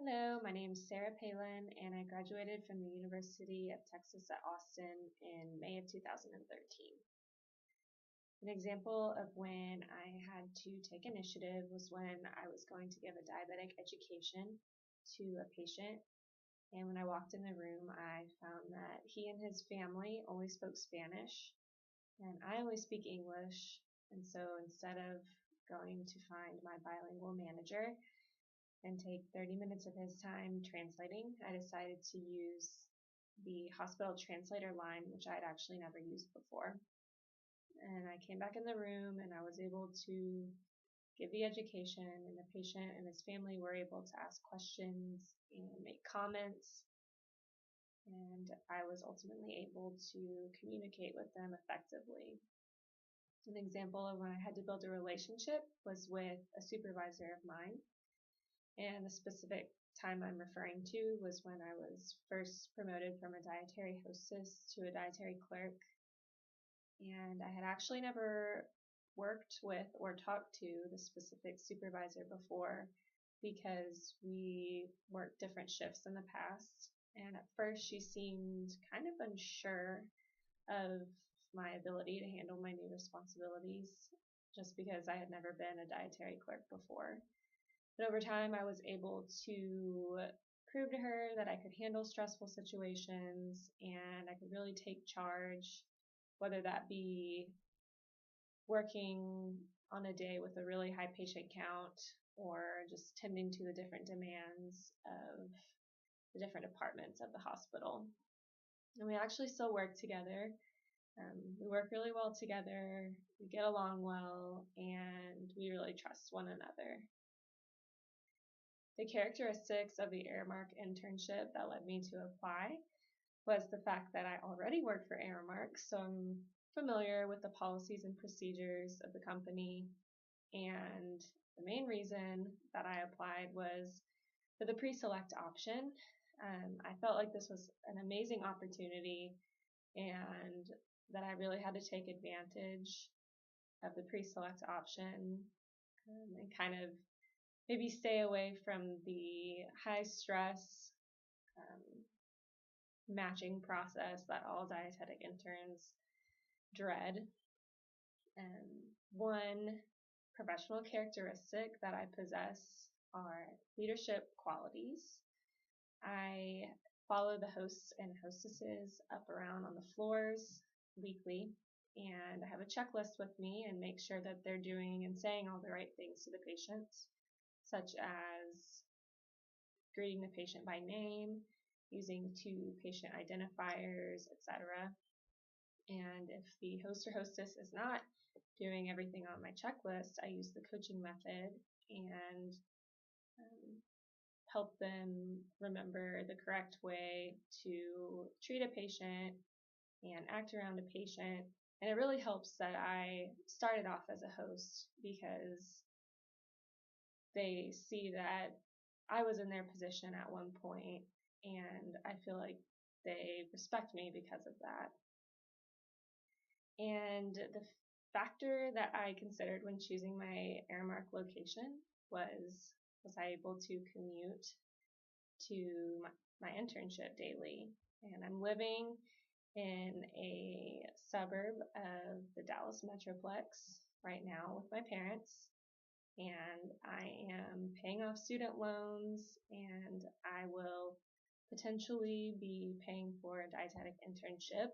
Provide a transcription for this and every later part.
Hello, my name is Sarah Palin, and I graduated from the University of Texas at Austin in May of 2013. An example of when I had to take initiative was when I was going to give a diabetic education to a patient, and when I walked in the room, I found that he and his family only spoke Spanish, and I only speak English, and so instead of going to find my bilingual manager and take 30 minutes of his time translating, I decided to use the hospital translator line, which I had actually never used before. And I came back in the room and I was able to give the education, and the patient and his family were able to ask questions and make comments, and I was ultimately able to communicate with them effectively. An example of when I had to build a relationship was with a supervisor of mine. And the specific time I'm referring to was when I was first promoted from a dietary hostess to a dietary clerk. And I had actually never worked with or talked to the specific supervisor before because we worked different shifts in the past. And at first she seemed kind of unsure of my ability to handle my new responsibilities just because I had never been a dietary clerk before. But over time, I was able to prove to her that I could handle stressful situations and I could really take charge, whether that be working on a day with a really high patient count or just tending to the different demands of the different departments of the hospital. And we actually still work together. We work really well together, we get along well, and we really trust one another. The characteristics of the Aramark internship that led me to apply was the fact that I already worked for Aramark, so I'm familiar with the policies and procedures of the company, and the main reason that I applied was for the pre-select option. I felt like this was an amazing opportunity and that I really had to take advantage of the pre-select option and kind of maybe stay away from the high stress matching process that all dietetic interns dread. One professional characteristic that I possess are leadership qualities. I follow the hosts and hostesses up around on the floors weekly, and I have a checklist with me and make sure that they're doing and saying all the right things to the patients, such as greeting the patient by name, using 2 patient identifiers, etc. And if the host or hostess is not doing everything on my checklist, I use the coaching method and help them remember the correct way to treat a patient and act around a patient. And it really helps that I started off as a host because they see that I was in their position at one point, and I feel like they respect me because of that. And the factor that I considered when choosing my Aramark location was I able to commute to my internship daily? And I'm living in a suburb of the Dallas Metroplex right now with my parents, and I am paying off student loans, and I will potentially be paying for a dietetic internship.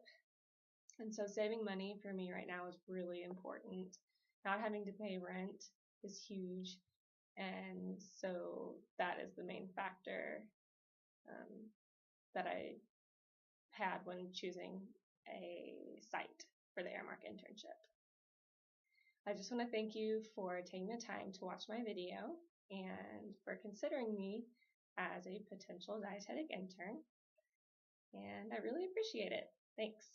And so saving money for me right now is really important. Not having to pay rent is huge, and so that is the main factor that I had when choosing a site for the Aramark internship. I just want to thank you for taking the time to watch my video and for considering me as a potential dietetic intern, and I really appreciate it. Thanks.